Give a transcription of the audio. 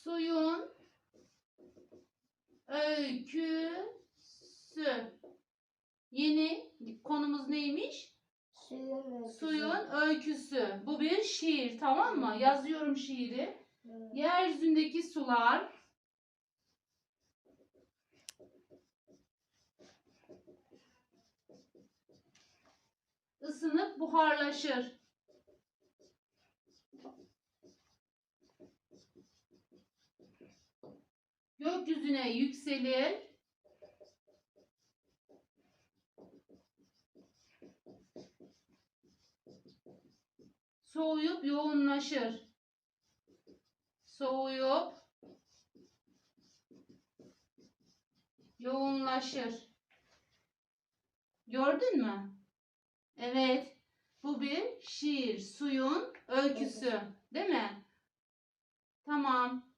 Suyun öyküsü. Yeni konumuz neymiş? Suyun öyküsü. Bu bir şiir, tamam mı? Yazıyorum şiiri. Yeryüzündeki sular ısınıp buharlaşır. Gökyüzüne yükselir. Soğuyup yoğunlaşır. Soğuyup yoğunlaşır. Gördün mü? Evet. Bu bir şiir. Suyun öyküsü. Değil mi? Tamam.